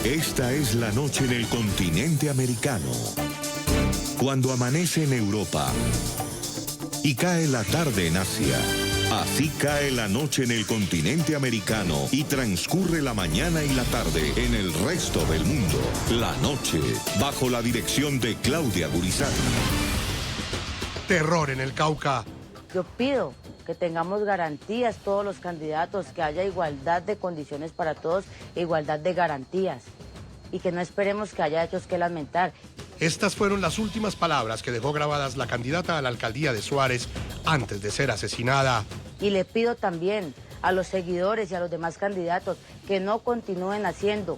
Esta es la noche en el continente americano. Cuando amanece en Europa y cae la tarde en Asia. Así cae la noche en el continente americano y transcurre la mañana y la tarde en el resto del mundo. La noche, bajo la dirección de Claudia Gurizati. Terror en el Cauca. Yo pido que tengamos garantías todos los candidatos, que haya igualdad de condiciones para todos, igualdad de garantías, y que no esperemos que haya hechos que lamentar. Estas fueron las últimas palabras que dejó grabadas la candidata a la alcaldía de Suárez antes de ser asesinada. Y le pido también a los seguidores y a los demás candidatos que no continúen haciendo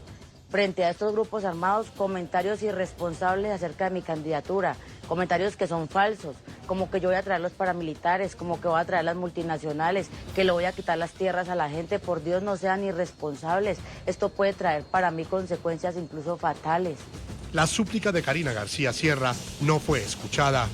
frente a estos grupos armados comentarios irresponsables acerca de mi candidatura, comentarios que son falsos, como que yo voy a traer los paramilitares, como que voy a traer las multinacionales, que le voy a quitar las tierras a la gente. Por Dios, no sean irresponsables. Esto puede traer para mí consecuencias incluso fatales. La súplica de Karina García Sierra no fue escuchada.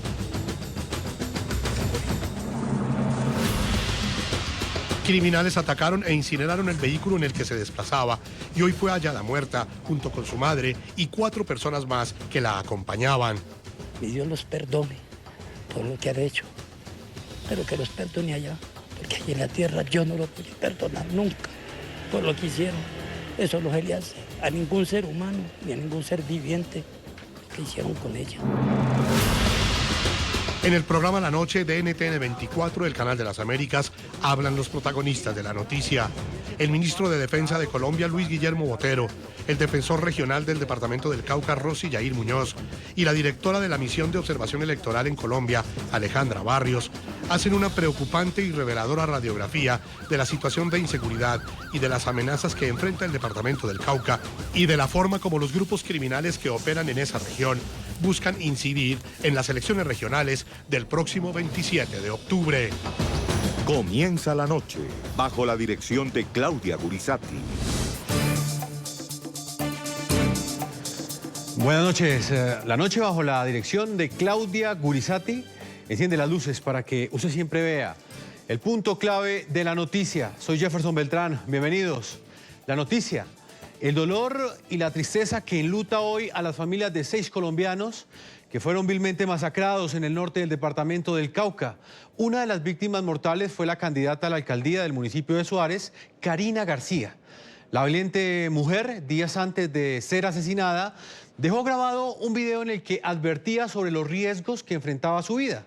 Criminales atacaron e incineraron el vehículo en el que se desplazaba y hoy fue hallada muerta junto con su madre y 4 personas más que la acompañaban. Que Dios los perdone por lo que han hecho, pero que los perdone allá, porque allí en la tierra yo no lo voy a perdonar nunca por lo que hicieron. Eso no se le hace a ningún ser humano ni a ningún ser viviente que hicieron con ella. En el programa La Noche de NTN 24 del Canal de las Américas hablan los protagonistas de la noticia. El ministro de Defensa de Colombia, Luis Guillermo Botero, el defensor regional del departamento del Cauca, Rosy Yair Muñoz, y la directora de la Misión de Observación Electoral en Colombia, Alejandra Barrios, hacen una preocupante y reveladora radiografía de la situación de inseguridad y de las amenazas que enfrenta el departamento del Cauca y de la forma como los grupos criminales que operan en esa región buscan incidir en las elecciones regionales del próximo 27 de octubre. Comienza la noche, bajo la dirección de Claudia Gurizati. Buenas noches. La noche bajo la dirección de Claudia Gurizati enciende las luces para que usted siempre vea el punto clave de la noticia. Soy Jefferson Beltrán. Bienvenidos. La noticia. El dolor y la tristeza que enluta hoy a las familias de 6 colombianos que fueron vilmente masacrados en el norte del departamento del Cauca. Una de las víctimas mortales fue la candidata a la alcaldía del municipio de Suárez, Karina García. La valiente mujer, días antes de ser asesinada, dejó grabado un video en el que advertía sobre los riesgos que enfrentaba su vida.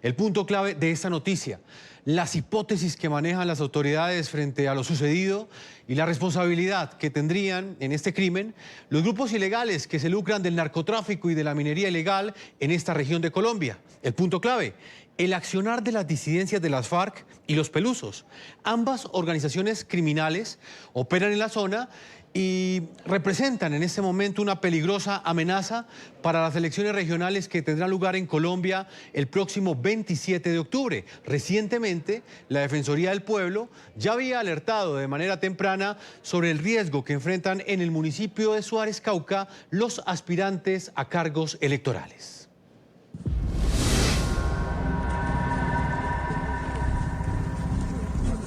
El punto clave de esta noticia, las hipótesis que manejan las autoridades frente a lo sucedido y la responsabilidad que tendrían en este crimen los grupos ilegales que se lucran del narcotráfico y de la minería ilegal en esta región de Colombia. El punto clave, el accionar de las disidencias de las FARC y los Pelusos. Ambas organizaciones criminales operan en la zona y representan en este momento una peligrosa amenaza para las elecciones regionales que tendrán lugar en Colombia el próximo 27 de octubre. Recientemente, la Defensoría del Pueblo ya había alertado de manera temprana sobre el riesgo que enfrentan en el municipio de Suárez, Cauca, los aspirantes a cargos electorales.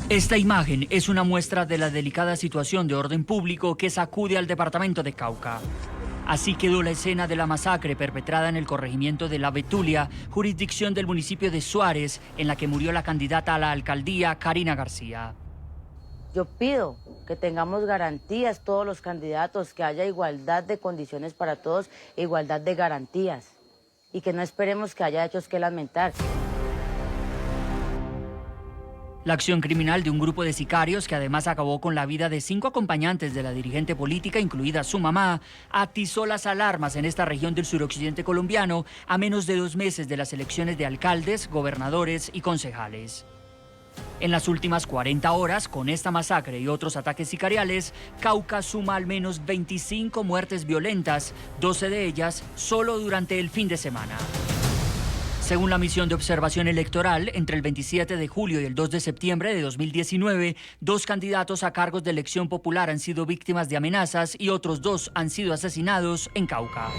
Esta imagen es una muestra de la delicada situación de orden público que sacude al departamento de Cauca. Así quedó la escena de la masacre perpetrada en el corregimiento de La Betulia, jurisdicción del municipio de Suárez, en la que murió la candidata a la alcaldía, Karina García. Yo pido que tengamos garantías todos los candidatos, que haya igualdad de condiciones para todos, igualdad de garantías, y que no esperemos que haya hechos que lamentar. La acción criminal de un grupo de sicarios que además acabó con la vida de 5 acompañantes de la dirigente política, incluida su mamá, atizó las alarmas en esta región del suroccidente colombiano a menos de 2 meses de las elecciones de alcaldes, gobernadores y concejales. En las últimas 40 horas, con esta masacre y otros ataques sicariales, Cauca suma al menos 25 muertes violentas, 12 de ellas solo durante el fin de semana. Según la misión de observación electoral, entre el 27 de julio y el 2 de septiembre de 2019, 2 candidatos a cargos de elección popular han sido víctimas de amenazas y otros 2 han sido asesinados en Cauca.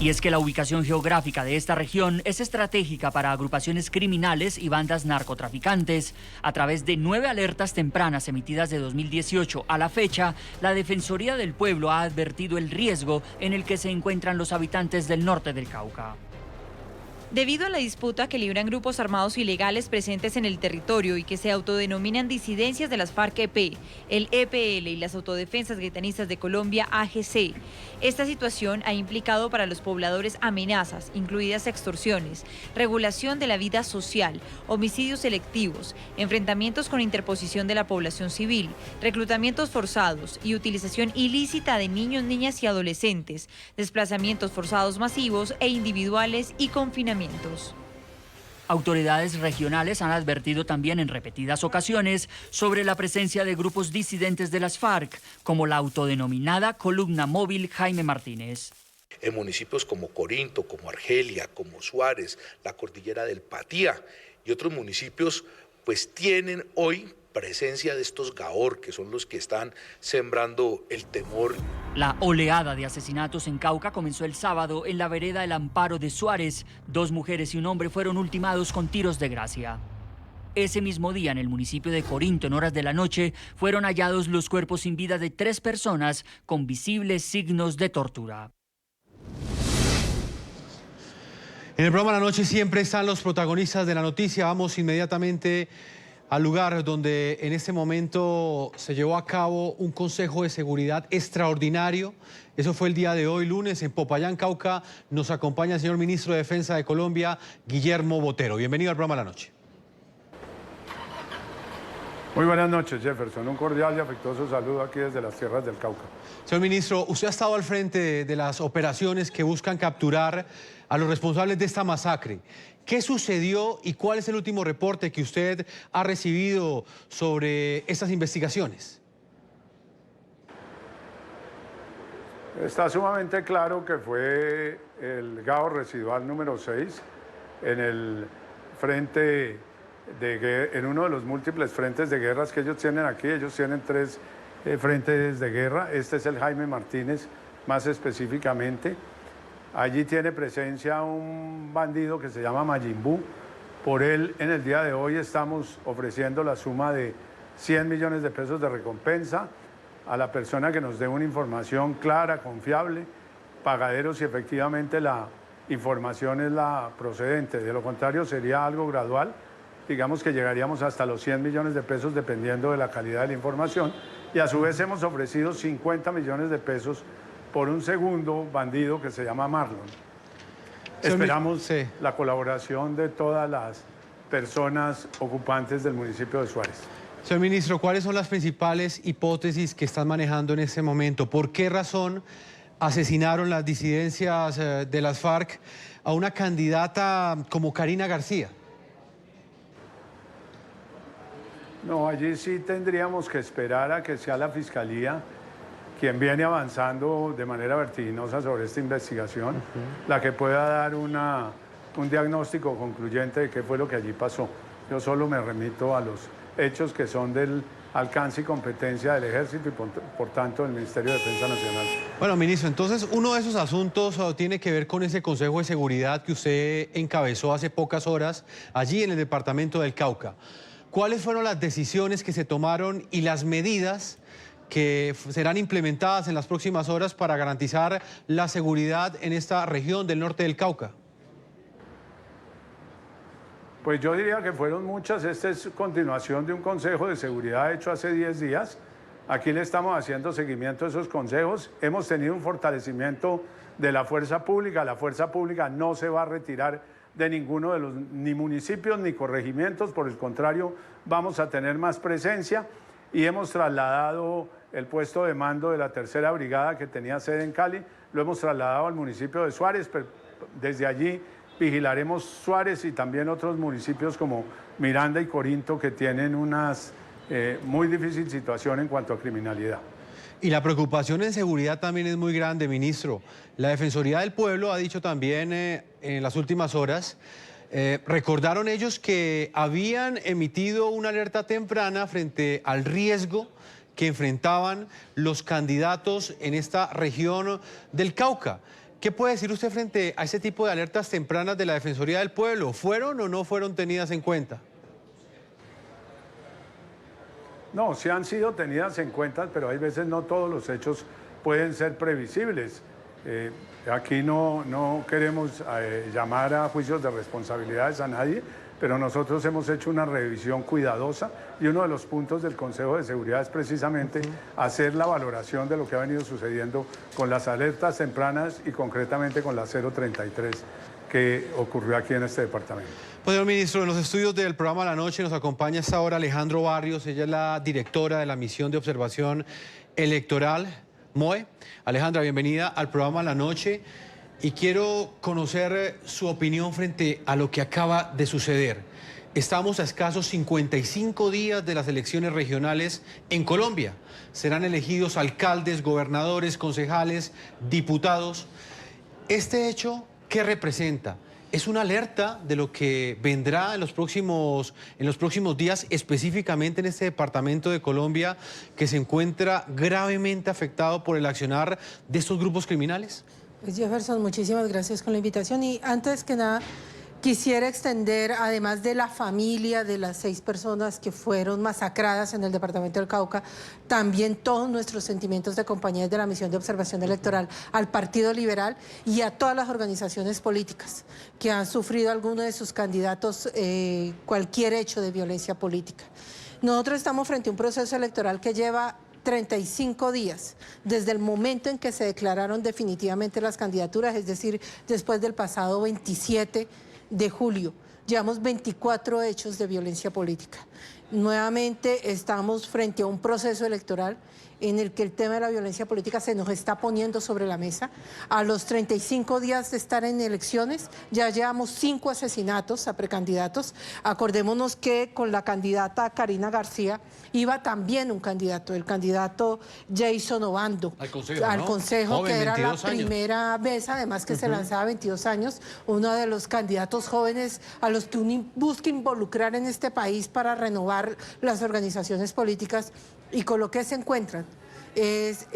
Y es que la ubicación geográfica de esta región es estratégica para agrupaciones criminales y bandas narcotraficantes. A través de 9 alertas tempranas emitidas de 2018 a la fecha, la Defensoría del Pueblo ha advertido el riesgo en el que se encuentran los habitantes del norte del Cauca. Debido a la disputa que libran grupos armados ilegales presentes en el territorio y que se autodenominan disidencias de las FARC-EP, el EPL y las Autodefensas Gaitanistas de Colombia, AGC, esta situación ha implicado para los pobladores amenazas, incluidas extorsiones, regulación de la vida social, homicidios selectivos, enfrentamientos con interposición de la población civil, reclutamientos forzados y utilización ilícita de niños, niñas y adolescentes, desplazamientos forzados masivos e individuales y confinamientos. Autoridades regionales han advertido también en repetidas ocasiones sobre la presencia de grupos disidentes de las FARC, como la autodenominada Columna Móvil Jaime Martínez. En municipios como Corinto, como Argelia, como Suárez, la Cordillera del Patía y otros municipios, pues tienen hoy presencia de estos Gaor, que son los que están sembrando el temor. La oleada de asesinatos en Cauca comenzó el sábado en la vereda El Amparo de Suárez. 2 mujeres y un hombre fueron ultimados con tiros de gracia. Ese mismo día, en el municipio de Corinto, en horas de la noche, fueron hallados los cuerpos sin vida de 3 personas con visibles signos de tortura. En el programa La Noche siempre están los protagonistas de la noticia. Vamos inmediatamente al lugar donde en este momento se llevó a cabo un consejo de seguridad extraordinario. Eso fue el día de hoy, lunes, en Popayán, Cauca. Nos acompaña el señor ministro de Defensa de Colombia, Guillermo Botero. Bienvenido al programa La Noche. Muy buenas noches, Jefferson. Un cordial y afectuoso saludo aquí desde las tierras del Cauca. Señor ministro, usted ha estado al frente de las operaciones que buscan capturar a los responsables de esta masacre. ¿Qué sucedió y cuál es el último reporte que usted ha recibido sobre estas investigaciones? Está sumamente claro que fue el GAO residual número 6 en el frente en uno de los múltiples frentes de guerras que ellos tienen aquí. Ellos tienen 3 frentes de guerra. Este es el Jaime Martínez, más específicamente. Allí tiene presencia un bandido que se llama Mayimbu. Por él, en el día de hoy estamos ofreciendo la suma de 100 millones de pesos de recompensa a la persona que nos dé una información clara, confiable, pagadero si efectivamente la información es la procedente. De lo contrario, sería algo gradual. Digamos que llegaríamos hasta los 100 millones de pesos dependiendo de la calidad de la información. Y a su vez hemos ofrecido 50 millones de pesos por un segundo bandido que se llama Marlon. Esperamos la colaboración de todas las personas ocupantes del municipio de Suárez. Señor ministro, ¿cuáles son las principales hipótesis que están manejando en este momento? ¿Por qué razón asesinaron las disidencias de las FARC a una candidata como Karina García? No, allí sí tendríamos que esperar a que sea la Fiscalía quien viene avanzando de manera vertiginosa sobre esta investigación, la que pueda dar un diagnóstico concluyente de qué fue lo que allí pasó. Yo solo me remito a los hechos que son del alcance y competencia del Ejército y por tanto del Ministerio de Defensa Nacional. Bueno, ministro, entonces uno de esos asuntos tiene que ver con ese Consejo de Seguridad que usted encabezó hace pocas horas allí en el departamento del Cauca. ¿Cuáles fueron las decisiones que se tomaron y las medidas que serán implementadas en las próximas horas para garantizar la seguridad en esta región del norte del Cauca? Pues yo diría que fueron muchas. Esta es continuación de un consejo de seguridad hecho hace 10 días. Aquí le estamos haciendo seguimiento a esos consejos. Hemos tenido un fortalecimiento de la fuerza pública. La fuerza pública no se va a retirar de ninguno de los ni municipios ni corregimientos. Por el contrario, vamos a tener más presencia y hemos trasladado el puesto de mando de la 3ª Brigada que tenía sede en Cali. Lo hemos trasladado al municipio de Suárez. Pero desde allí vigilaremos Suárez y también otros municipios como Miranda y Corinto que tienen una muy difícil situación en cuanto a criminalidad. Y la preocupación en seguridad también es muy grande, ministro. La Defensoría del Pueblo ha dicho también en las últimas horas, recordaron ellos que habían emitido una alerta temprana frente al riesgo que enfrentaban los candidatos en esta región del Cauca. ¿Qué puede decir usted frente a ese tipo de alertas tempranas de la Defensoría del Pueblo? ¿Fueron o no fueron tenidas en cuenta? No, sí han sido tenidas en cuenta, pero hay veces no todos los hechos pueden ser previsibles. Aquí no queremos llamar a juicios de responsabilidades a nadie, pero nosotros hemos hecho una revisión cuidadosa y uno de los puntos del Consejo de Seguridad es precisamente hacer la valoración de lo que ha venido sucediendo con las alertas tempranas y concretamente con la 033 que ocurrió aquí en este departamento. Pues, señor ministro, en los estudios del programa La Noche nos acompaña hasta ahora Alejandro Barrios, ella es la directora de la Misión de Observación Electoral, MOE. Alejandra, bienvenida al programa La Noche y quiero conocer su opinión frente a lo que acaba de suceder. Estamos a escasos 55 días de las elecciones regionales en Colombia. Serán elegidos alcaldes, gobernadores, concejales, diputados. Este hecho, ¿qué representa? ¿Es una alerta de lo que vendrá en los próximos días, específicamente en este departamento de Colombia que se encuentra gravemente afectado por el accionar de estos grupos criminales? Pues Jefferson, muchísimas gracias por la invitación y antes que nada quisiera extender, además de la familia de las 6 personas que fueron masacradas en el departamento del Cauca, también todos nuestros sentimientos de compañía de la Misión de Observación Electoral al Partido Liberal y a todas las organizaciones políticas que han sufrido alguno de sus candidatos cualquier hecho de violencia política. Nosotros estamos frente a un proceso electoral que lleva 35 días desde el momento en que se declararon definitivamente las candidaturas, es decir, después del pasado 27 de julio. Llevamos 24 hechos de violencia política. Nuevamente estamos frente a un proceso electoral en el que el tema de la violencia política se nos está poniendo sobre la mesa. A los 35 días de estar en elecciones ya llevamos 5 asesinatos a precandidatos. Acordémonos que con la candidata Karina García iba también un candidato, el candidato Jason Obando. Al Consejo, joven, que era la primera vez, además que se lanzaba a 22 años, uno de los candidatos jóvenes a los que uno busca involucrar en este país para renovar las organizaciones políticas. Y con lo que se encuentran es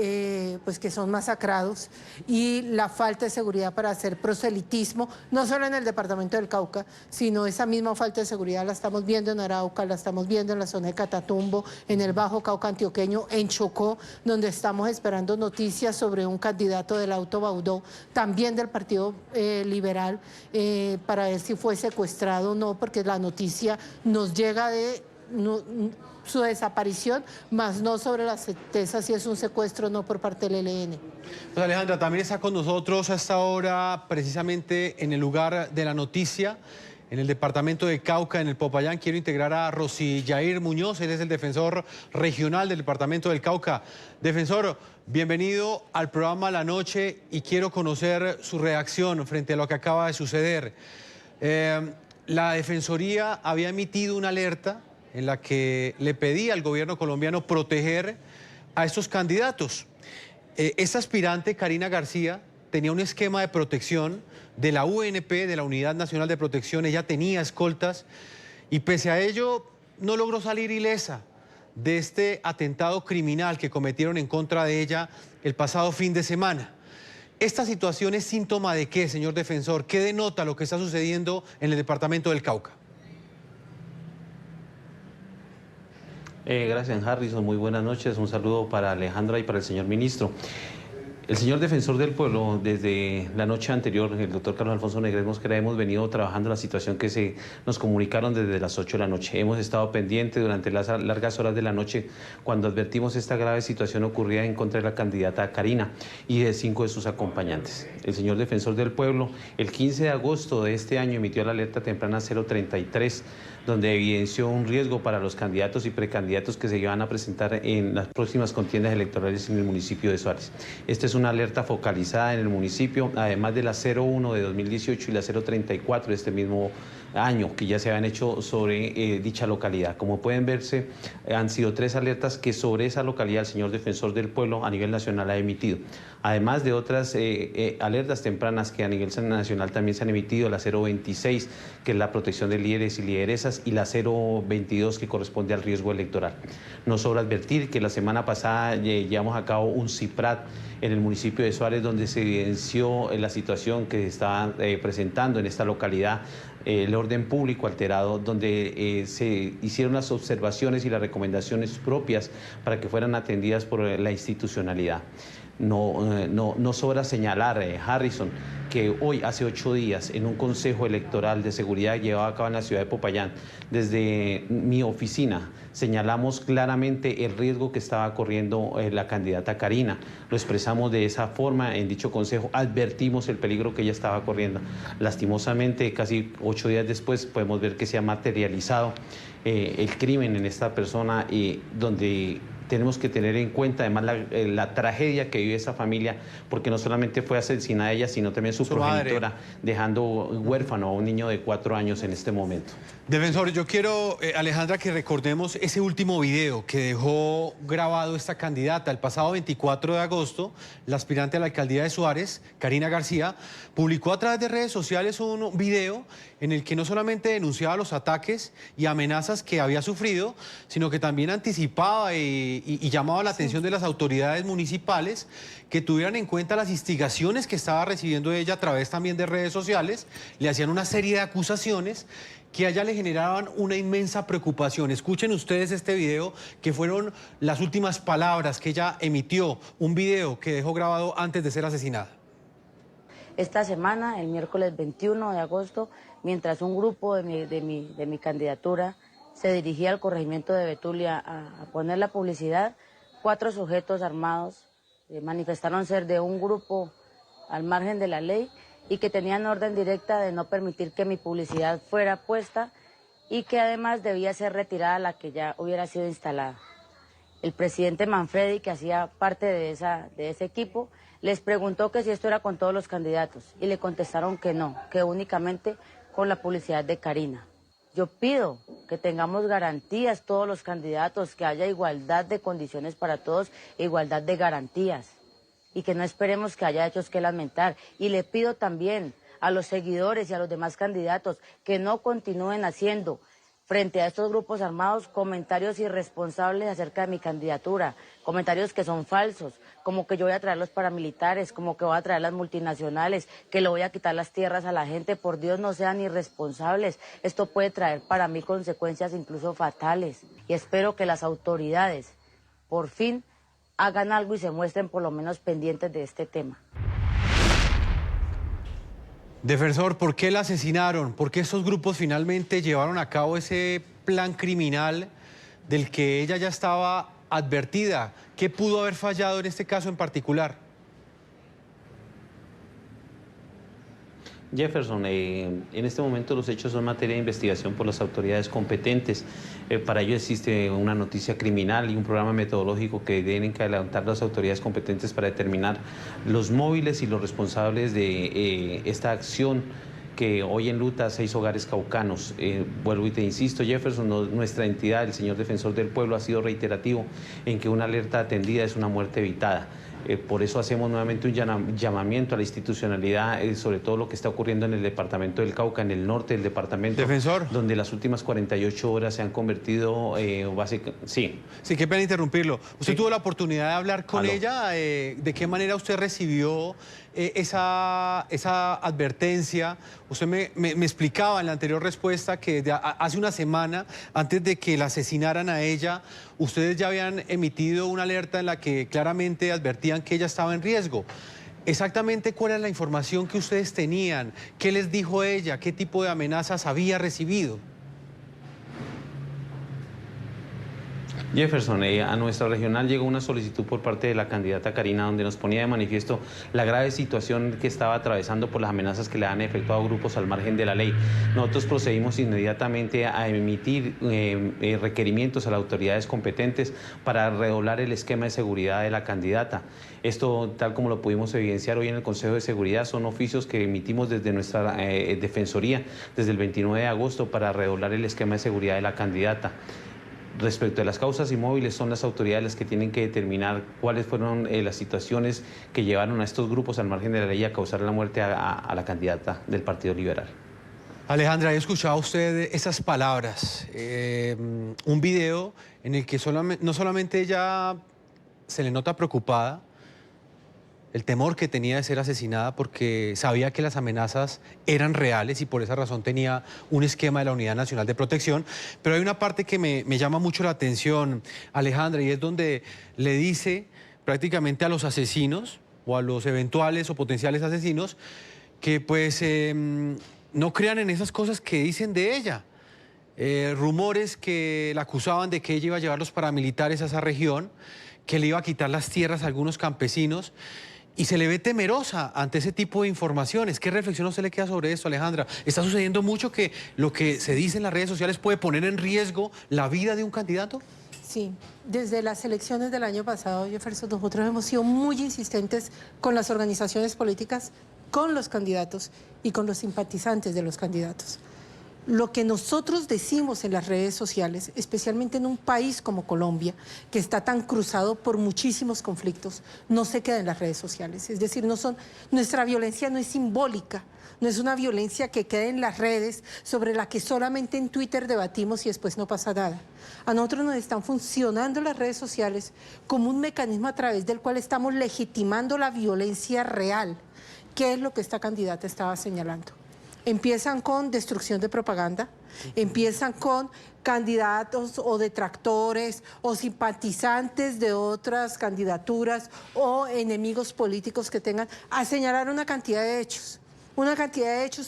pues que son masacrados y la falta de seguridad para hacer proselitismo, no solo en el departamento del Cauca, sino esa misma falta de seguridad la estamos viendo en Arauca, la estamos viendo en la zona de Catatumbo, en el Bajo Cauca antioqueño, en Chocó, donde estamos esperando noticias sobre un candidato del Auto Baudó, también del Partido Liberal, para ver si fue secuestrado o no, porque la noticia nos llega de su desaparición, más no sobre la certeza si es un secuestro o no por parte del ELN. Pues Alejandra, también está con nosotros a esta hora, precisamente en el lugar de la noticia, en el departamento de Cauca, en el Popayán. Quiero integrar a Rosiyair Muñoz, él es el defensor regional del departamento del Cauca. Defensor, bienvenido al programa La Noche y quiero conocer su reacción frente a lo que acaba de suceder. La Defensoría había emitido una alerta en la que le pedía al gobierno colombiano proteger a estos candidatos. Esta aspirante, Karina García, tenía un esquema de protección de la UNP, de la Unidad Nacional de Protección, ella tenía escoltas y pese a ello no logró salir ilesa de este atentado criminal que cometieron en contra de ella el pasado fin de semana. ¿Esta situación es síntoma de qué, señor defensor? ¿Qué denota lo que está sucediendo en el departamento del Cauca? Gracias, Harrison. Muy buenas noches. Un saludo para Alejandra y para el señor ministro. El señor defensor del pueblo, desde la noche anterior, el doctor Carlos Alfonso Negrez Mosquera, hemos venido trabajando la situación que nos comunicaron desde las 8 de la noche. Hemos estado pendientes durante las largas horas de la noche cuando advertimos esta grave situación ocurrida en contra de la candidata Karina y de 5 de sus acompañantes. El señor defensor del pueblo, el 15 de agosto de este año, emitió la alerta temprana 033, donde evidenció un riesgo para los candidatos y precandidatos que se iban a presentar en las próximas contiendas electorales en el municipio de Suárez. Esta es una alerta focalizada en el municipio, además de la 01 de 2018 y la 034 de este mismo año, que ya se habían hecho sobre dicha localidad. Como pueden verse, han sido 3 alertas que sobre esa localidad el señor defensor del pueblo a nivel nacional ha emitido. Además de otras alertas tempranas que a nivel nacional también se han emitido, la 026, que es la protección de líderes y lideresas, y la 022, que corresponde al riesgo electoral. No sobra advertir que la semana pasada llevamos a cabo un CIPRAT en el municipio de Suárez, donde se evidenció la situación que estaba presentando en esta localidad, el orden público alterado, donde se hicieron las observaciones y las recomendaciones propias para que fueran atendidas por la institucionalidad. No sobra señalar, Harrison, que hoy, hace 8 días, en un consejo electoral de seguridad llevado a cabo en la ciudad de Popayán, desde mi oficina, señalamos claramente el riesgo que estaba corriendo la candidata Karina. Lo expresamos de esa forma en dicho consejo, advertimos el peligro que ella estaba corriendo. Lastimosamente, casi 8 días después, podemos ver que se ha materializado el crimen en esta persona, donde tenemos que tener en cuenta además la tragedia que vive esa familia, porque no solamente fue asesinada ella, sino también su progenitora, dejando huérfano a un niño de 4 años en este momento. Defensor, yo quiero, Alejandra, que recordemos ese último video que dejó grabado esta candidata. El pasado 24 de agosto, la aspirante a la alcaldía de Suárez, Karina García, publicó a través de redes sociales un video en el que no solamente denunciaba los ataques y amenazas que había sufrido, sino que también anticipaba y llamaba la atención de las autoridades municipales que tuvieran en cuenta las instigaciones que estaba recibiendo ella a través también de redes sociales. Le hacían una serie de acusaciones que a ella le generaban una inmensa preocupación. Escuchen ustedes este video, que fueron las últimas palabras que ella emitió, un video que dejó grabado antes de ser asesinada. Esta semana, el miércoles 21 de agosto, mientras un grupo de mi candidatura se dirigía al corregimiento de Betulia a poner la publicidad, 4 sujetos armados manifestaron ser de un grupo al margen de la ley y que tenían orden directa de no permitir que mi publicidad fuera puesta y que además debía ser retirada la que ya hubiera sido instalada. El presidente Manfredi, que hacía parte de ese equipo, les preguntó que si esto era con todos los candidatos y le contestaron que no, que únicamente con la publicidad de Karina. Yo pido que tengamos garantías todos los candidatos, que haya igualdad de condiciones para todos, igualdad de garantías, y que no esperemos que haya hechos que lamentar. Y le pido también a los seguidores y a los demás candidatos que no continúen haciendo frente a estos grupos armados comentarios irresponsables acerca de mi candidatura, comentarios que son falsos, como que yo voy a traer los paramilitares, como que voy a traer las multinacionales, que le voy a quitar las tierras a la gente. Por Dios, no sean irresponsables. Esto puede traer para mí consecuencias incluso fatales. Y espero que las autoridades por fin hagan algo y se muestren por lo menos pendientes de este tema. Defensor, ¿por qué la asesinaron? ¿Por qué estos grupos finalmente llevaron a cabo ese plan criminal del que ella ya estaba advertida? ¿Qué pudo haber fallado en este caso en particular? Jefferson, en este momento los hechos son materia de investigación por las autoridades competentes. Para ello existe una noticia criminal y un programa metodológico que tienen que adelantar las autoridades competentes para determinar los móviles y los responsables de esta acción que hoy enluta a 6 hogares caucanos. Vuelvo y te insisto, Jefferson, nuestra entidad, el señor Defensor del Pueblo, ha sido reiterativo en que una alerta atendida es una muerte evitada. Por eso hacemos nuevamente un llamamiento a la institucionalidad, sobre todo lo que está ocurriendo en el departamento del Cauca, en el norte del departamento. Defensor. Donde las últimas 48 horas se han convertido Sí, qué pena interrumpirlo. ¿Usted tuvo la oportunidad de hablar con ella? ¿De qué manera usted recibió esa advertencia? Usted me explicaba en la anterior respuesta que hace una semana, antes de que la asesinaran a ella, ustedes ya habían emitido una alerta en la que claramente advertían que ella estaba en riesgo. Exactamente cuál era la información que ustedes tenían, qué les dijo ella, qué tipo de amenazas había recibido. Jefferson, a nuestra regional llegó una solicitud por parte de la candidata Karina donde nos ponía de manifiesto la grave situación que estaba atravesando por las amenazas que le han efectuado grupos al margen de la ley. Nosotros procedimos inmediatamente a emitir requerimientos a las autoridades competentes para redoblar el esquema de seguridad de la candidata. Esto, tal como lo pudimos evidenciar hoy en el Consejo de Seguridad, son oficios que emitimos desde nuestra Defensoría desde el 29 de agosto para redoblar el esquema de seguridad de la candidata. Respecto a las causas y móviles, son las autoridades las que tienen que determinar cuáles fueron las situaciones que llevaron a estos grupos al margen de la ley a causar la muerte a la candidata del Partido Liberal. Alejandra, he escuchado usted esas palabras, un video en el que no solamente ella se le nota preocupada, el temor que tenía de ser asesinada porque sabía que las amenazas eran reales y por esa razón tenía un esquema de la Unidad Nacional de Protección. Pero hay una parte que me llama mucho la atención, Alejandra, y es donde le dice prácticamente a los asesinos o a los eventuales o potenciales asesinos que pues no crean en esas cosas que dicen de ella. Rumores que la acusaban de que ella iba a llevar los paramilitares a esa región, que le iba a quitar las tierras a algunos campesinos, y se le ve temerosa ante ese tipo de informaciones. ¿Qué reflexión a usted le queda sobre esto, Alejandra? ¿Está sucediendo mucho que lo que se dice en las redes sociales puede poner en riesgo la vida de un candidato? Sí, desde las elecciones del año pasado, Jefferson, nosotros hemos sido muy insistentes con las organizaciones políticas, con los candidatos y con los simpatizantes de los candidatos. Lo que nosotros decimos en las redes sociales, especialmente en un país como Colombia, que está tan cruzado por muchísimos conflictos, no se queda en las redes sociales. Es decir, nuestra violencia no es simbólica, no es una violencia que quede en las redes sobre la que solamente en Twitter debatimos y después no pasa nada. A nosotros nos están funcionando las redes sociales como un mecanismo a través del cual estamos legitimando la violencia real, que es lo que esta candidata estaba señalando. Empiezan con destrucción de propaganda, empiezan con candidatos o detractores o simpatizantes de otras candidaturas o enemigos políticos que tengan a señalar una cantidad de hechos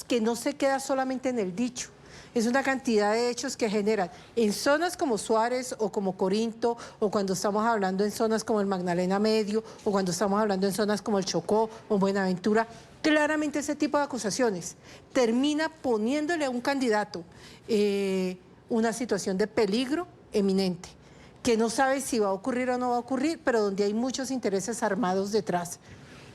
que no se queda solamente en el dicho. Es una cantidad de hechos que generan en zonas como Suárez o como Corinto, o cuando estamos hablando en zonas como el Magdalena Medio, o cuando estamos hablando en zonas como el Chocó o Buenaventura. Claramente ese tipo de acusaciones termina poniéndole a un candidato una situación de peligro eminente, que no sabe si va a ocurrir o no va a ocurrir, pero donde hay muchos intereses armados detrás.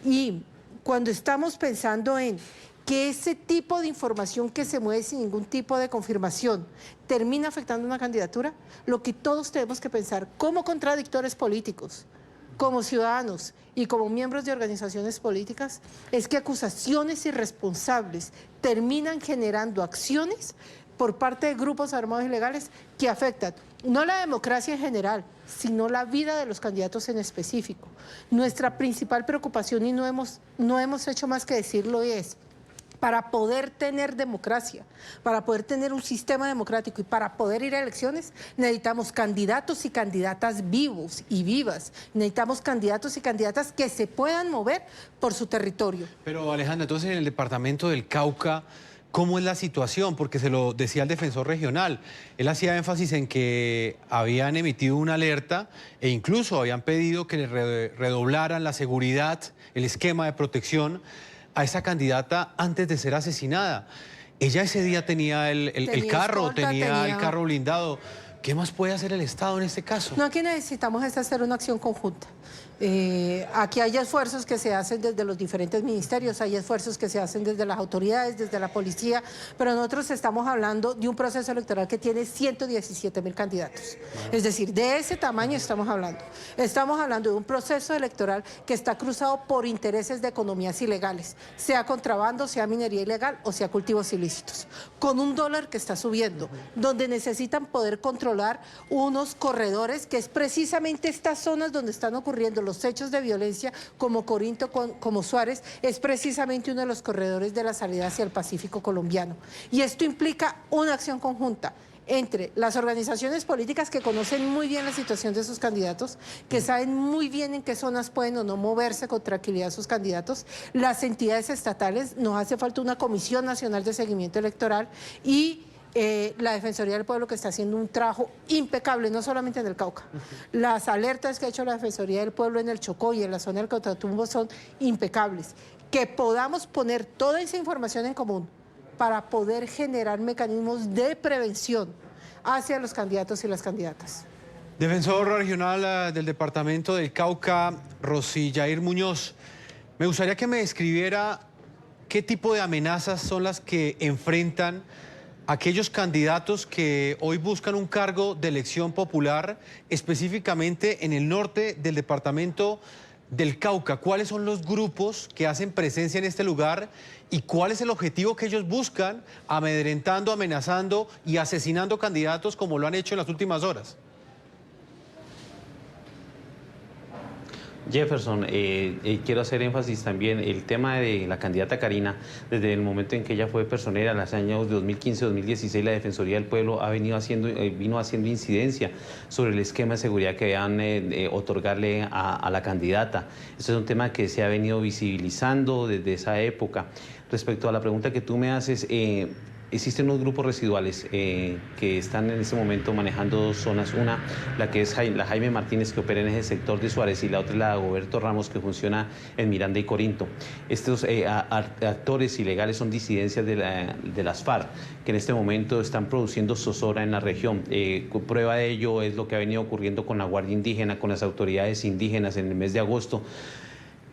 Y cuando estamos pensando en que ese tipo de información que se mueve sin ningún tipo de confirmación termina afectando una candidatura, lo que todos tenemos que pensar como contradictores políticos, como ciudadanos y como miembros de organizaciones políticas, es que acusaciones irresponsables terminan generando acciones por parte de grupos armados ilegales que afectan no la democracia en general, sino la vida de los candidatos en específico. Nuestra principal preocupación, y no hemos hecho más que decirlo, es: para poder tener democracia, para poder tener un sistema democrático y para poder ir a elecciones, necesitamos candidatos y candidatas vivos y vivas. Necesitamos candidatos y candidatas que se puedan mover por su territorio. Pero, Alejandra, entonces en el departamento del Cauca, ¿cómo es la situación? Porque se lo decía el defensor regional. Él hacía énfasis en que habían emitido una alerta e incluso habían pedido que le redoblaran la seguridad, el esquema de protección a esa candidata antes de ser asesinada. Ella ese día tenía el carro, tenía el carro blindado. ¿Qué más puede hacer el Estado en este caso? No, aquí necesitamos es hacer una acción conjunta. Aquí hay esfuerzos que se hacen desde los diferentes ministerios, hay esfuerzos que se hacen desde las autoridades, desde la policía, pero nosotros estamos hablando de un proceso electoral que tiene 117.000 candidatos. Es decir, de ese tamaño estamos hablando. Estamos hablando de un proceso electoral que está cruzado por intereses de economías ilegales, sea contrabando, sea minería ilegal o sea cultivos ilícitos, con un dólar que está subiendo, donde necesitan poder controlar unos corredores, que es precisamente estas zonas donde están ocurriendo los hechos de violencia, como Corinto, como Suárez, es precisamente uno de los corredores de la salida hacia el Pacífico colombiano. Y esto implica una acción conjunta entre las organizaciones políticas que conocen muy bien la situación de sus candidatos, que saben muy bien en qué zonas pueden o no moverse con tranquilidad sus candidatos, las entidades estatales, nos hace falta una Comisión Nacional de Seguimiento Electoral, y la Defensoría del Pueblo, que está haciendo un trabajo impecable, no solamente en el Cauca. Las alertas que ha hecho la Defensoría del Pueblo en el Chocó y en la zona del Catatumbo son impecables. Que podamos poner toda esa información en común para poder generar mecanismos de prevención hacia los candidatos y las candidatas. Defensor regional del departamento del Cauca, Rosiyair Muñoz, me gustaría que me describiera qué tipo de amenazas son las que enfrentan aquellos candidatos que hoy buscan un cargo de elección popular, específicamente en el norte del departamento del Cauca. ¿Cuáles son los grupos que hacen presencia en este lugar y cuál es el objetivo que ellos buscan, amedrentando, amenazando y asesinando candidatos como lo han hecho en las últimas horas? Jefferson, quiero hacer énfasis también el tema de la candidata Karina. Desde el momento en que ella fue personera, en los años 2015-2016, la Defensoría del Pueblo vino haciendo incidencia sobre el esquema de seguridad que debían otorgarle a la candidata. Este es un tema que se ha venido visibilizando desde esa época. Respecto a la pregunta que tú me haces, existen unos grupos residuales que están en este momento manejando dos zonas. Una, la que es la Jaime Martínez, que opera en ese sector de Suárez, y la otra es la de Roberto Ramos, que funciona en Miranda y Corinto. Estos actores ilegales son disidencias de las FARC, que en este momento están produciendo zozobra en la región. Prueba de ello es lo que ha venido ocurriendo con la Guardia Indígena, con las autoridades indígenas en el mes de agosto.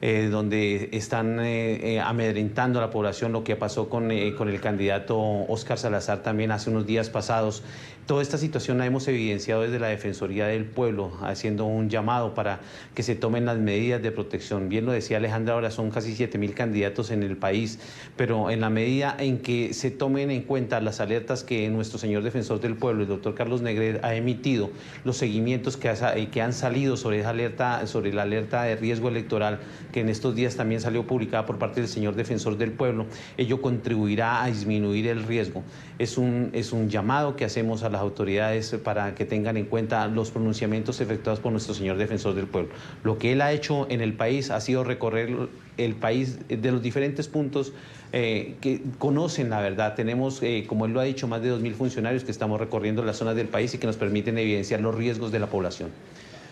Donde están amedrentando a la población, lo que pasó con el candidato Óscar Salazar también hace unos días pasados. Toda esta situación la hemos evidenciado desde la Defensoría del Pueblo, haciendo un llamado para que se tomen las medidas de protección. Bien lo decía Alejandra, ahora son casi 7.000 candidatos en el país, pero en la medida en que se tomen en cuenta las alertas que nuestro señor Defensor del Pueblo, el doctor Carlos Negret, ha emitido, los seguimientos que han salido sobre esa alerta, sobre la alerta de riesgo electoral, que en estos días también salió publicada por parte del señor Defensor del Pueblo, ello contribuirá a disminuir el riesgo. Es un llamado que hacemos a las autoridades para que tengan en cuenta los pronunciamientos efectuados por nuestro señor Defensor del Pueblo. Lo que él ha hecho en el país ha sido recorrer el país de los diferentes puntos que conocen la verdad. Tenemos, como él lo ha dicho, más de 2.000 funcionarios que estamos recorriendo las zonas del país y que nos permiten evidenciar los riesgos de la población.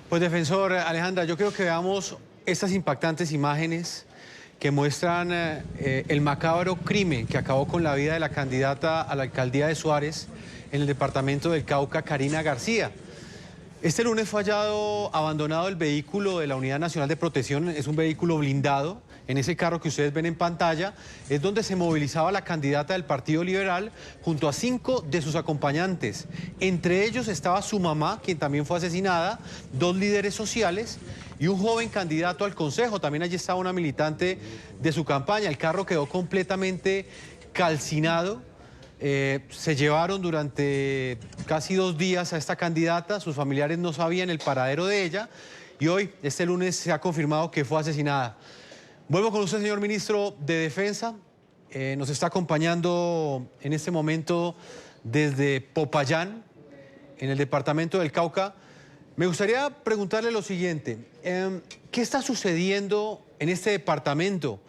Pues, Defensor, Alejandra, yo creo que veamos estas impactantes imágenes que muestran el macabro crimen que acabó con la vida de la candidata a la alcaldía de Suárez en el departamento del Cauca, Karina García. Este lunes fue hallado abandonado el vehículo de la Unidad Nacional de Protección, es un vehículo blindado. En ese carro que ustedes ven en pantalla es donde se movilizaba la candidata del Partido Liberal junto a 5 de sus acompañantes. Entre ellos estaba su mamá, quien también fue asesinada, 2 líderes sociales y un joven candidato al Consejo. También allí estaba una militante de su campaña. El carro quedó completamente calcinado. Se llevaron durante casi 2 días a esta candidata. Sus familiares no sabían el paradero de ella y hoy, este lunes, se ha confirmado que fue asesinada. Vuelvo con usted, señor ministro de Defensa. Nos está acompañando en este momento desde Popayán, en el departamento del Cauca. Me gustaría preguntarle lo siguiente. ¿Qué está sucediendo en este departamento?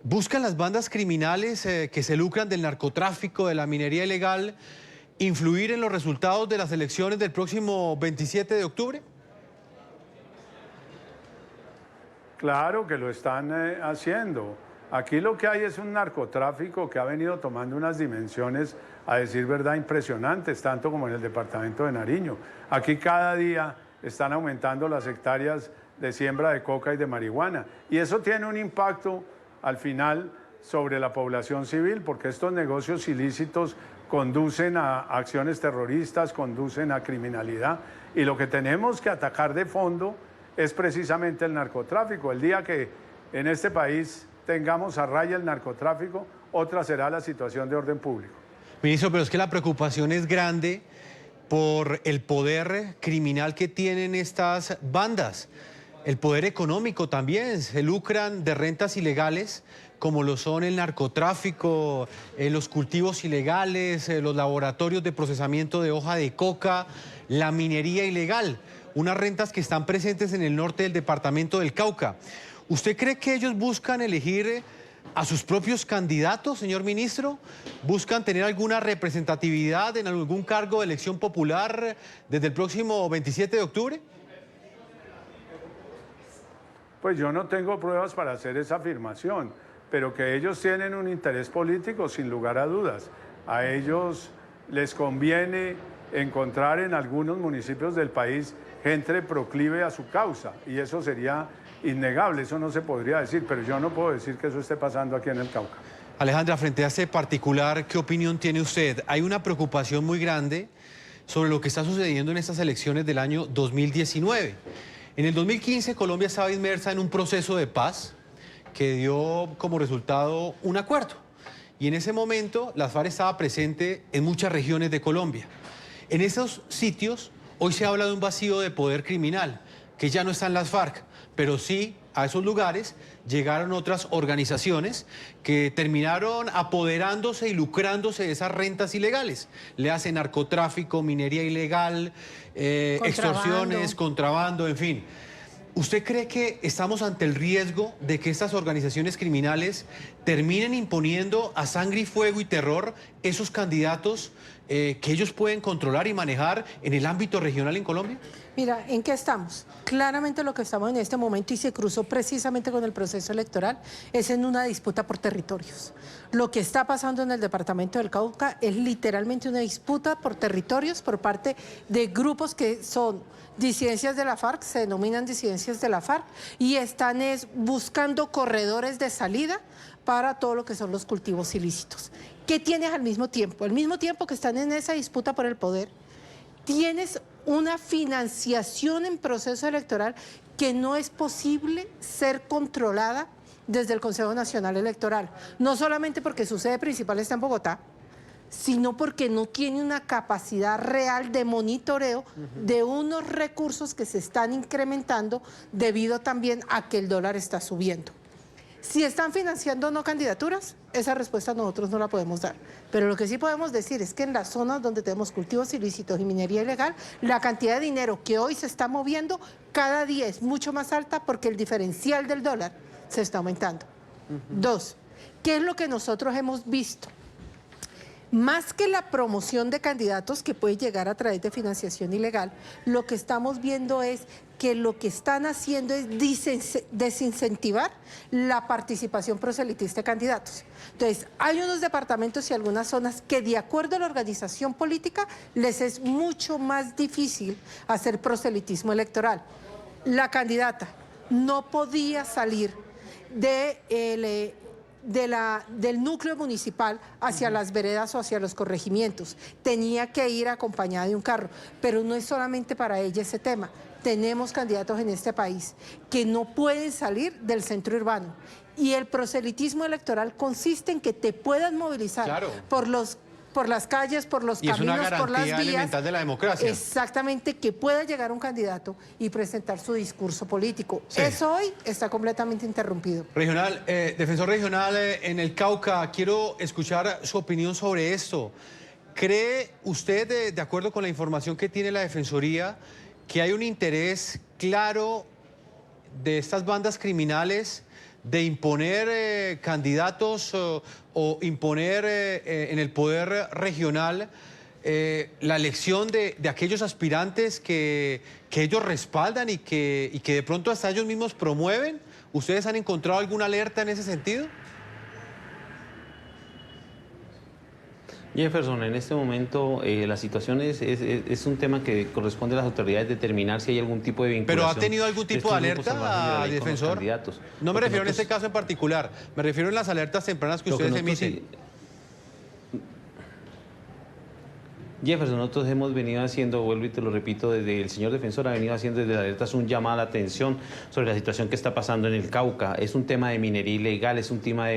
¿Buscan las bandas criminales que se lucran del narcotráfico, de la minería ilegal, influir en los resultados de las elecciones del próximo 27 de octubre? Claro que lo están haciendo. Aquí lo que hay es un narcotráfico que ha venido tomando unas dimensiones, a decir verdad, impresionantes, tanto como en el departamento de Nariño. Aquí cada día están aumentando las hectáreas de siembra de coca y de marihuana. Y eso tiene un impacto al final sobre la población civil, porque estos negocios ilícitos conducen a acciones terroristas, conducen a criminalidad. Y lo que tenemos que atacar de fondo es precisamente el narcotráfico. El día que en este país tengamos a raya el narcotráfico, otra será la situación de orden público. Ministro, pero es que la preocupación es grande por el poder criminal que tienen estas bandas. El poder económico también, se lucran de rentas ilegales, como lo son el narcotráfico, los cultivos ilegales, los laboratorios de procesamiento de hoja de coca, la minería ilegal. Unas rentas que están presentes en el norte del departamento del Cauca. ¿Usted cree que ellos buscan elegir a sus propios candidatos, señor ministro? ¿Buscan tener alguna representatividad en algún cargo de elección popular desde el próximo 27 de octubre? Pues yo no tengo pruebas para hacer esa afirmación, pero que ellos tienen un interés político, sin lugar a dudas. A ellos les conviene encontrar en algunos municipios del país gente proclive a su causa, y eso sería innegable, eso no se podría decir, pero yo no puedo decir que eso esté pasando aquí en el Cauca. Alejandra, frente a este particular, ¿qué opinión tiene usted? Hay una preocupación muy grande sobre lo que está sucediendo en estas elecciones del año 2019. En el 2015 Colombia estaba inmersa en un proceso de paz que dio como resultado un acuerdo. Y en ese momento las FARC estaba presente en muchas regiones de Colombia. En esos sitios hoy se habla de un vacío de poder criminal, que ya no están las FARC. pero sí a esos lugares llegaron otras organizaciones que terminaron apoderándose y lucrándose de esas rentas ilegales. Le hacen narcotráfico, minería ilegal, extorsiones, contrabando, en fin. ¿Usted cree que estamos ante el riesgo de que estas organizaciones criminales terminen imponiendo a sangre y fuego y terror esos candidatos que ellos pueden controlar y manejar en el ámbito regional en Colombia? Mira, ¿en qué estamos? Claramente lo que estamos en este momento, y se cruzó precisamente con el proceso electoral, es en una disputa por territorios. Lo que está pasando en el departamento del Cauca es literalmente una disputa por territorios por parte de grupos que son disidencias de la FARC, se denominan disidencias de la FARC, y están buscando corredores de salida para todo lo que son los cultivos ilícitos. ¿Qué tienes al mismo tiempo? Al mismo tiempo que están en esa disputa por el poder, tienes una financiación en proceso electoral que no es posible ser controlada desde el Consejo Nacional Electoral. No solamente porque su sede principal está en Bogotá, sino porque no tiene una capacidad real de monitoreo de unos recursos que se están incrementando debido también a que el dólar está subiendo. Si están financiando o no candidaturas, esa respuesta nosotros no la podemos dar. Pero lo que sí podemos decir es que en las zonas donde tenemos cultivos ilícitos y minería ilegal, la cantidad de dinero que hoy se está moviendo cada día es mucho más alta porque el diferencial del dólar se está aumentando. Dos, ¿qué es lo que nosotros hemos visto? Más que la promoción de candidatos que puede llegar a través de financiación ilegal, lo que estamos viendo es que lo que están haciendo es desincentivar la participación proselitista de candidatos. Entonces, hay unos departamentos y algunas zonas que, de acuerdo a la organización política, les es mucho más difícil hacer proselitismo electoral. La candidata no podía salir del núcleo municipal hacia las veredas o hacia los corregimientos. Tenía que ir acompañada de un carro, pero no es solamente para ella ese tema. Tenemos candidatos en este país que no pueden salir del centro urbano, y el proselitismo electoral consiste en que te puedan movilizar por las calles, por los caminos, por las vías. Elemental de la democracia. Exactamente, que pueda llegar un candidato y presentar su discurso político. Sí. Eso hoy está completamente interrumpido. Regional, defensor regional en el Cauca, quiero escuchar su opinión sobre esto. ¿Cree usted, de acuerdo con la información que tiene la Defensoría, que hay un interés claro de estas bandas criminales de imponer candidatos o imponer en el poder regional la elección de aquellos aspirantes que ellos respaldan y que de pronto hasta ellos mismos promueven? ¿Ustedes han encontrado alguna alerta en ese sentido? Jefferson, en este momento la situación es un tema que corresponde a las autoridades determinar si hay algún tipo de vinculación. ¿Pero ha tenido algún tipo de alerta al defensor? No me refiero en este caso en particular, me refiero en las alertas tempranas que ustedes emiten. Jefferson, nosotros hemos venido haciendo, vuelvo y te lo repito, desde el señor defensor ha venido haciendo desde las alertas un llamado a la atención sobre la situación que está pasando en el Cauca. Es un tema de minería ilegal, es un tema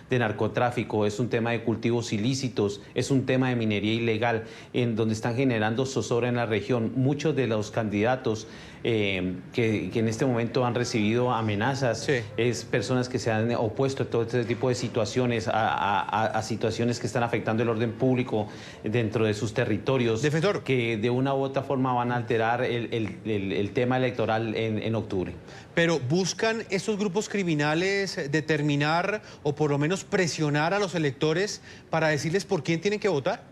de narcotráfico, es un tema de cultivos ilícitos, es un tema de minería ilegal, en donde están generando zozobra en la región. Muchos de los candidatos que en este momento han recibido amenazas, es personas que se han opuesto a todo este tipo de situaciones, a situaciones que están afectando el orden público dentro de sus territorios, defensor, que de una u otra forma van a alterar el tema electoral en octubre. Pero ¿buscan estos grupos criminales determinar o por lo menos presionar a los electores para decirles por quién tienen que votar?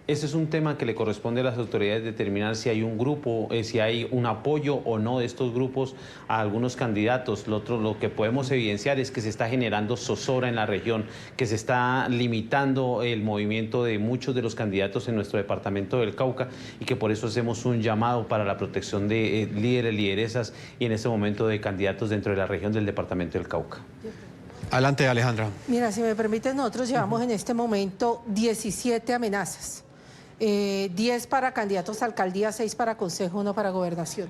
Ese es un tema que le corresponde a las autoridades determinar si hay un grupo, si hay un apoyo o no de estos grupos a algunos candidatos. Lo que podemos evidenciar es que se está generando zozobra en la región, que se está limitando el movimiento de muchos de los candidatos en nuestro departamento del Cauca, y que por eso hacemos un llamado para la protección de líderes, lideresas y en este momento de candidatos dentro de la región del departamento del Cauca. Adelante, Alejandra. Mira, si me permiten, nosotros llevamos en este momento 17 amenazas. 10 para candidatos a alcaldía, 6 para consejo, 1 para gobernación.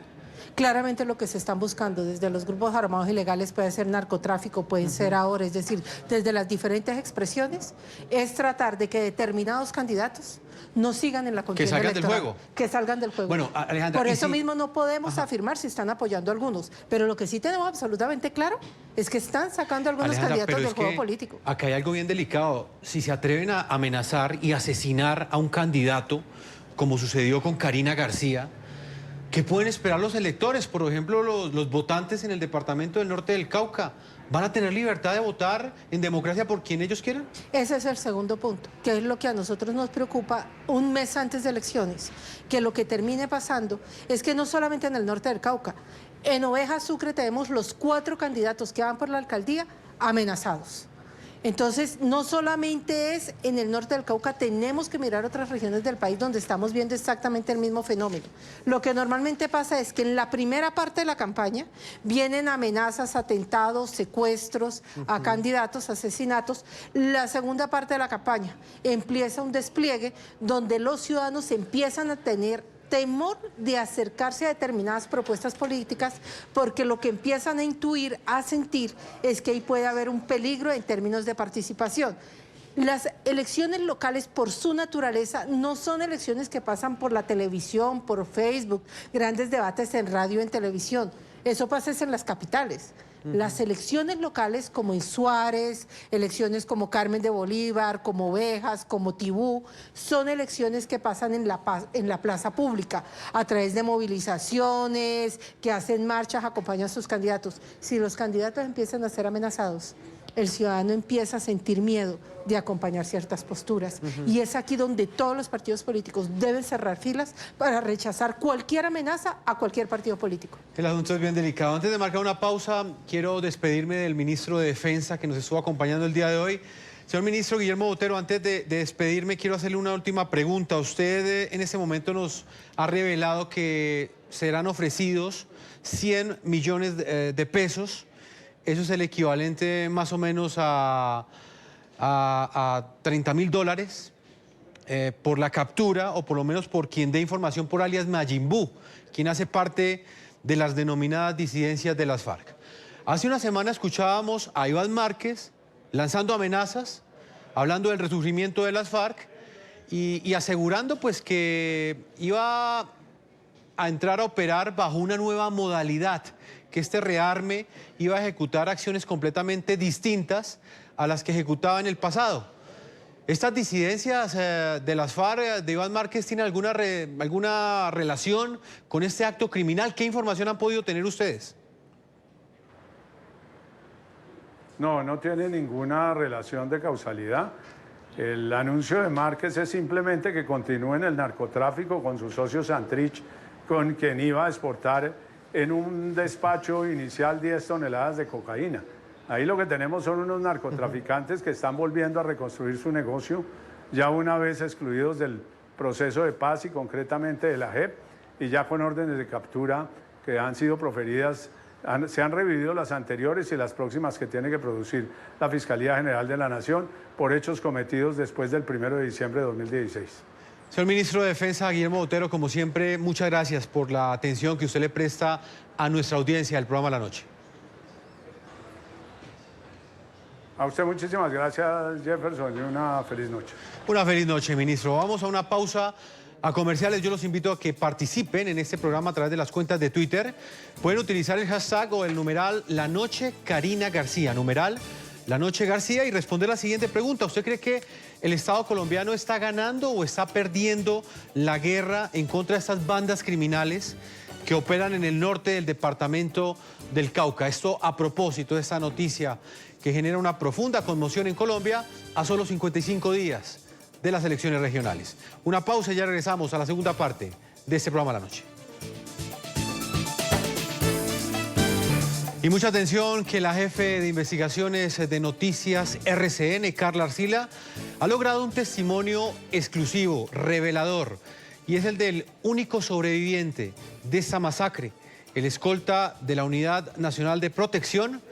Claramente lo que se están buscando desde los grupos armados ilegales puede ser narcotráfico, puede ser ahora, es decir, desde las diferentes expresiones, es tratar de que determinados candidatos no sigan en la contienda electoral. Que salgan del juego. Que salgan del juego. Bueno, Alejandra, por eso mismo no podemos afirmar si están apoyando a algunos, pero lo que sí tenemos absolutamente claro es que están sacando a algunos Alejandra, candidatos del juego político. Acá hay algo bien delicado. Si se atreven a amenazar y asesinar a un candidato, como sucedió con Karina García, ¿qué pueden esperar los electores? Por ejemplo, los votantes en el departamento del norte del Cauca. ¿Van a tener libertad de votar en democracia por quien ellos quieran? Ese es el segundo punto, que es lo que a nosotros nos preocupa un mes antes de elecciones, que lo que termine pasando es que no solamente en el norte del Cauca, en Oveja Sucre tenemos los 4 candidatos que van por la alcaldía amenazados. Entonces, no solamente es en el norte del Cauca, tenemos que mirar otras regiones del país donde estamos viendo exactamente el mismo fenómeno. Lo que normalmente pasa es que en la primera parte de la campaña vienen amenazas, atentados, secuestros a candidatos, asesinatos. La segunda parte de la campaña empieza un despliegue donde los ciudadanos empiezan a tener temor de acercarse a determinadas propuestas políticas porque lo que empiezan a intuir, a sentir, es que ahí puede haber un peligro en términos de participación. Las elecciones locales, por su naturaleza, no son elecciones que pasan por la televisión, por Facebook, grandes debates en radio, en televisión. Eso pasa en las capitales. Las elecciones locales como en Suárez, elecciones como Carmen de Bolívar, como Ovejas, como Tibú, son elecciones que pasan en la plaza pública a través de movilizaciones, que hacen marchas, acompañan a sus candidatos. Si los candidatos empiezan a ser amenazados, el ciudadano empieza a sentir miedo de acompañar ciertas posturas. Y es aquí donde todos los partidos políticos deben cerrar filas para rechazar cualquier amenaza a cualquier partido político. El asunto es bien delicado. Antes de marcar una pausa, quiero despedirme del ministro de Defensa que nos estuvo acompañando el día de hoy. Señor ministro Guillermo Botero, antes de despedirme, quiero hacerle una última pregunta. Usted en este momento nos ha revelado que serán ofrecidos 100 millones de pesos. Eso es el equivalente más o menos a $30.000 por la captura, o por lo menos por quien dé información por alias Majin Buu, quien hace parte de las denominadas disidencias de las FARC. Hace una semana escuchábamos a Iván Márquez lanzando amenazas, hablando del resurgimiento de las FARC y asegurando pues que iba a entrar a operar bajo una nueva modalidad, que este rearme iba a ejecutar acciones completamente distintas a las que ejecutaba en el pasado. ¿Estas disidencias de las FARC, de Iván Márquez, tienen alguna relación con este acto criminal? ¿Qué información han podido tener ustedes? No, no tiene ninguna relación de causalidad. El anuncio de Márquez es simplemente que continúe en el narcotráfico con su socio Santrich, con quien iba a exportar en un despacho inicial 10 toneladas de cocaína. Ahí lo que tenemos son unos narcotraficantes que están volviendo a reconstruir su negocio, ya una vez excluidos del proceso de paz y concretamente de la JEP, y ya con órdenes de captura que han sido proferidas. Se han revivido las anteriores y las próximas que tiene que producir la Fiscalía General de la Nación por hechos cometidos después del 1 de diciembre de 2016. Señor ministro de Defensa, Guillermo Botero, como siempre, muchas gracias por la atención que usted le presta a nuestra audiencia del programa La Noche. A usted muchísimas gracias, Jefferson, y una feliz noche. Una feliz noche, ministro. Vamos a una pausa a comerciales. Yo los invito a que participen en este programa a través de las cuentas de Twitter. Pueden utilizar el hashtag o el numeral La Noche Karina García, numeral La Noche García, y responder la siguiente pregunta. ¿Usted cree que el Estado colombiano está ganando o está perdiendo la guerra en contra de estas bandas criminales que operan en el norte del departamento del Cauca? Esto a propósito de esta noticia que genera una profunda conmoción en Colombia a solo 55 días de las elecciones regionales. Una pausa y ya regresamos a la segunda parte de este programa La Noche. Y mucha atención, que la jefe de investigaciones de Noticias RCN, Carla Arcila, ha logrado un testimonio exclusivo, revelador, y es el del único sobreviviente de esta masacre, el escolta de la Unidad Nacional de Protección,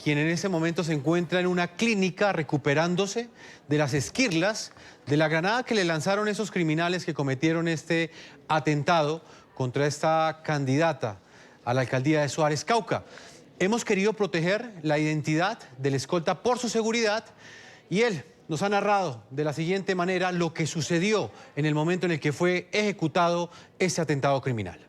quien en ese momento se encuentra en una clínica recuperándose de las esquirlas de la granada que le lanzaron esos criminales que cometieron este atentado contra esta candidata a la alcaldía de Suárez, Cauca. Hemos querido proteger la identidad del escolta por su seguridad y él nos ha narrado de la siguiente manera lo que sucedió en el momento en el que fue ejecutado este atentado criminal.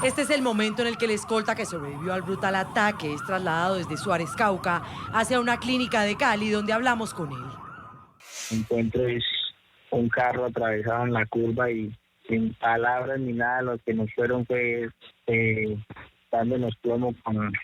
Este es el momento en el que el escolta que sobrevivió al brutal ataque es trasladado desde Suárez, Cauca, hacia una clínica de Cali donde hablamos con él. Encuentro es un carro atravesado en la curva y sin palabras ni nada, lo que nos fueron fue dándonos plomo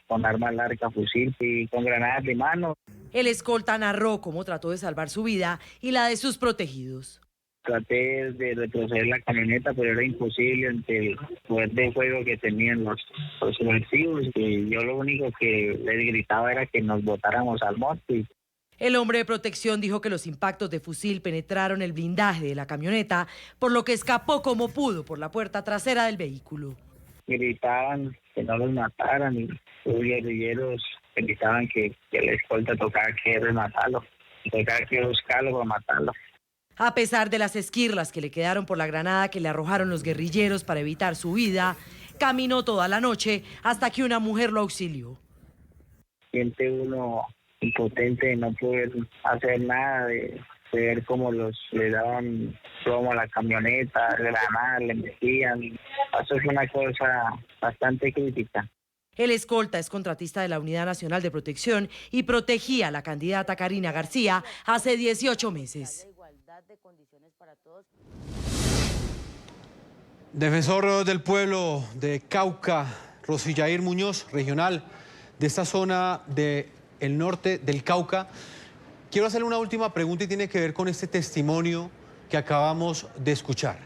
con arma larga, fusil y con granadas de mano. El escolta narró cómo trató de salvar su vida y la de sus protegidos. Traté de retroceder la camioneta, pero era imposible ante el poder de fuego que tenían los subversivos. Y yo lo único que les gritaba era que nos botáramos al monte. El hombre de protección dijo que los impactos de fusil penetraron el blindaje de la camioneta, por lo que escapó como pudo por la puerta trasera del vehículo. Gritaban que no los mataran y los guerrilleros gritaban que el escolta tocaba que rematarlo, tocaba que buscarlo para matarlo. A pesar de las esquirlas que le quedaron por la granada que le arrojaron los guerrilleros para evitar su vida, caminó toda la noche hasta que una mujer lo auxilió. Siente uno impotente de no poder hacer nada, de ver cómo le daban plomo a la camioneta, granadas, le metían. Eso es una cosa bastante crítica. El escolta es contratista de la Unidad Nacional de Protección y protegía a la candidata Karina García hace 18 meses. Defensor del pueblo de Cauca, Rosillair Muñoz, regional de esta zona del norte del Cauca. Quiero hacerle una última pregunta y tiene que ver con este testimonio que acabamos de escuchar.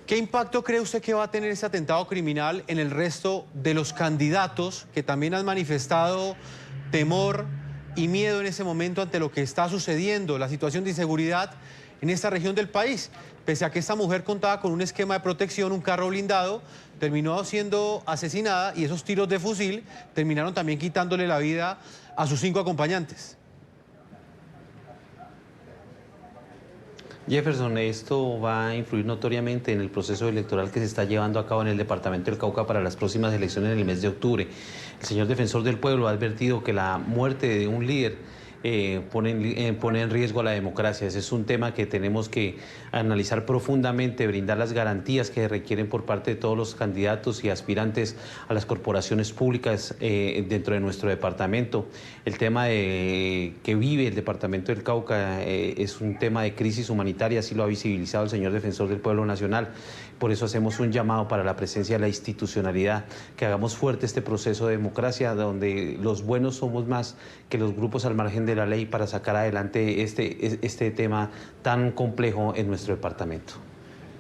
¿Qué impacto cree usted que va a tener este atentado criminal en el resto de los candidatos que también han manifestado temor y miedo en ese momento ante lo que está sucediendo, la situación de inseguridad en esta región del país? Pese a que esta mujer contaba con un esquema de protección, un carro blindado, terminó siendo asesinada y esos tiros de fusil terminaron también quitándole la vida a sus 5 acompañantes. Jefferson, esto va a influir notoriamente en el proceso electoral que se está llevando a cabo en el departamento del Cauca para las próximas elecciones en el mes de octubre. El señor defensor del pueblo ha advertido que la muerte de un líder pone en riesgo a la democracia. Ese es un tema que tenemos que analizar profundamente, brindar las garantías que requieren por parte de todos los candidatos y aspirantes a las corporaciones públicas dentro de nuestro departamento. El tema que vive el departamento del Cauca es un tema de crisis humanitaria, así lo ha visibilizado el señor defensor del pueblo nacional. Por eso hacemos un llamado para la presencia de la institucionalidad, que hagamos fuerte este proceso de democracia donde los buenos somos más que los grupos al margen de la ley para sacar adelante este tema tan complejo en nuestro departamento.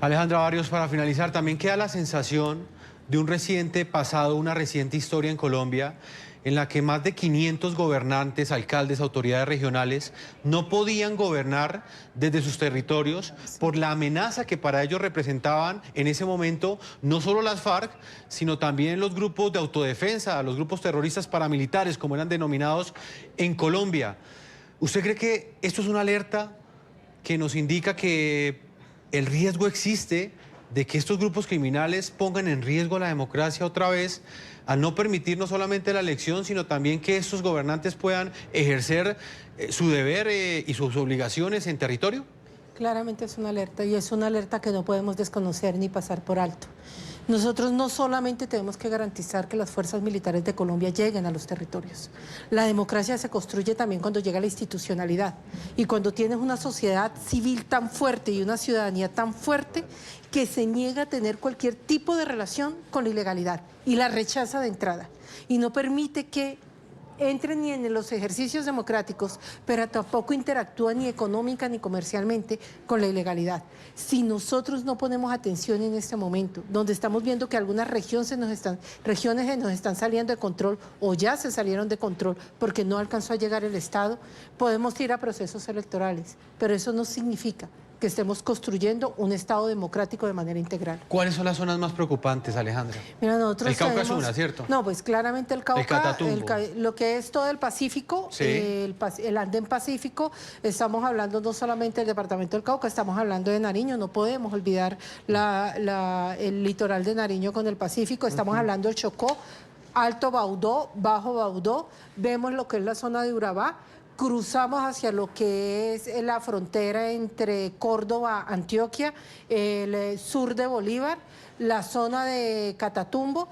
Alejandra Barrios, para finalizar, también queda la sensación de un reciente pasado, una reciente historia en Colombia, en la que más de 500 gobernantes, alcaldes, autoridades regionales no podían gobernar desde sus territorios por la amenaza que para ellos representaban en ese momento no solo las FARC, sino también los grupos de autodefensa, los grupos terroristas paramilitares, como eran denominados en Colombia. ¿Usted cree que esto es una alerta que nos indica que el riesgo existe de que estos grupos criminales pongan en riesgo la democracia otra vez, al no permitir no solamente la elección, sino también que estos gobernantes puedan ejercer su deber y sus obligaciones en territorio? Claramente es una alerta y es una alerta que no podemos desconocer ni pasar por alto. Nosotros no solamente tenemos que garantizar que las fuerzas militares de Colombia lleguen a los territorios. La democracia se construye también cuando llega la institucionalidad y cuando tienes una sociedad civil tan fuerte y una ciudadanía tan fuerte que se niega a tener cualquier tipo de relación con la ilegalidad y la rechaza de entrada y no permite que entren ni en los ejercicios democráticos, pero tampoco interactúan ni económica ni comercialmente con la ilegalidad. Si nosotros no ponemos atención en este momento, donde estamos viendo que algunas regiones se nos están saliendo de control o ya se salieron de control porque no alcanzó a llegar el Estado, podemos ir a procesos electorales, pero eso no significa que estemos construyendo un Estado democrático de manera integral. ¿Cuáles son las zonas más preocupantes, Alejandra? Mira, nosotros el Cauca tenemos, es una, ¿cierto? No, pues claramente el Cauca, lo que es todo el Pacífico, sí. el Andén Pacífico, estamos hablando no solamente del departamento del Cauca, estamos hablando de Nariño, no podemos olvidar el litoral de Nariño con el Pacífico, estamos hablando del Chocó, Alto Baudó, Bajo Baudó, vemos lo que es la zona de Urabá, cruzamos hacia lo que es la frontera entre Córdoba, Antioquia, el sur de Bolívar, la zona de Catatumbo,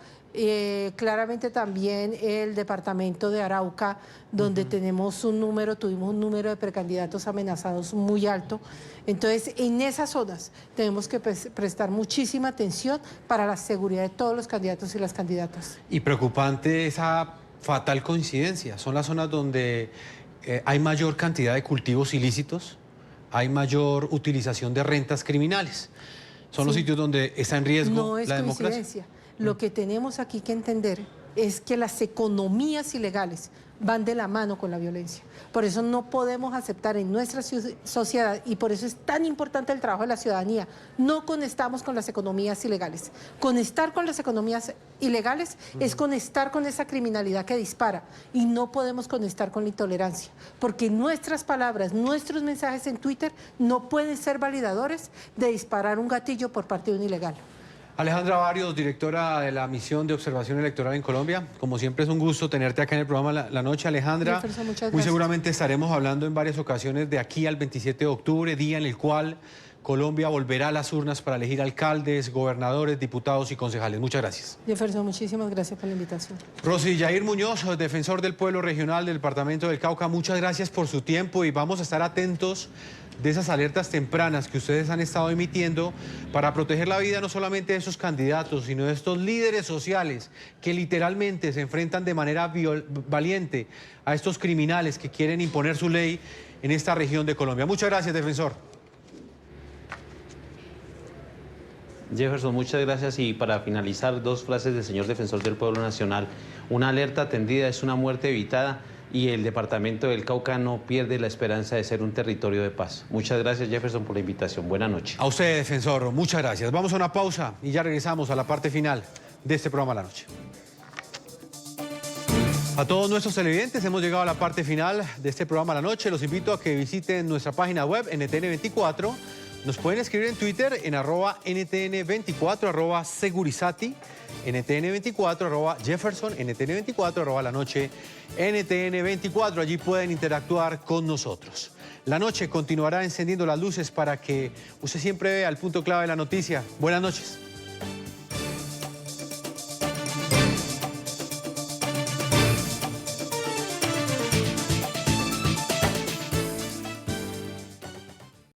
claramente también el departamento de Arauca, donde tuvimos un número de precandidatos amenazados muy alto. Entonces, en esas zonas tenemos que prestar muchísima atención para la seguridad de todos los candidatos y las candidatas. Y preocupante esa fatal coincidencia. Son las zonas donde hay mayor cantidad de cultivos ilícitos, hay mayor utilización de rentas criminales. Son los sitios donde está en riesgo la democracia. Lo que tenemos aquí que entender es que las economías ilegales van de la mano con la violencia. Por eso no podemos aceptar en nuestra sociedad, y por eso es tan importante el trabajo de la ciudadanía. No conectamos con las economías ilegales. Conectar con las economías ilegales es conectar con esa criminalidad que dispara, y no podemos conectar con la intolerancia, porque nuestras palabras, nuestros mensajes en Twitter no pueden ser validadores de disparar un gatillo por parte de un ilegal. Alejandra Barrios, directora de la Misión de Observación Electoral en Colombia. Como siempre es un gusto tenerte acá en el programa La Noche, Alejandra. Jefferson, muchas gracias. Muy seguramente estaremos hablando en varias ocasiones de aquí al 27 de octubre, día en el cual Colombia volverá a las urnas para elegir alcaldes, gobernadores, diputados y concejales. Muchas gracias. Jefferson, muchísimas gracias por la invitación. Rosy Yair Muñoz, defensor del pueblo regional del departamento del Cauca, muchas gracias por su tiempo y vamos a estar atentos de esas alertas tempranas que ustedes han estado emitiendo para proteger la vida no solamente de esos candidatos, sino de estos líderes sociales que literalmente se enfrentan de manera valiente a estos criminales que quieren imponer su ley en esta región de Colombia. Muchas gracias, defensor. Jefferson, muchas gracias. Y para finalizar, dos frases del señor defensor del pueblo nacional. Una alerta atendida es una muerte evitada, y el departamento del Cauca no pierde la esperanza de ser un territorio de paz. Muchas gracias, Jefferson, por la invitación. Buenas noches. A usted, defensor, muchas gracias. Vamos a una pausa y ya regresamos a la parte final de este programa La Noche. A todos nuestros televidentes hemos llegado a la parte final de este programa La Noche. Los invito a que visiten nuestra página web NTN24. Nos pueden escribir en Twitter en @NTN24, @Segurizati, NTN24, @Jefferson, NTN24, La Noche, NTN24. Allí pueden interactuar con nosotros. La Noche continuará encendiendo las luces para que usted siempre vea el punto clave de la noticia. Buenas noches.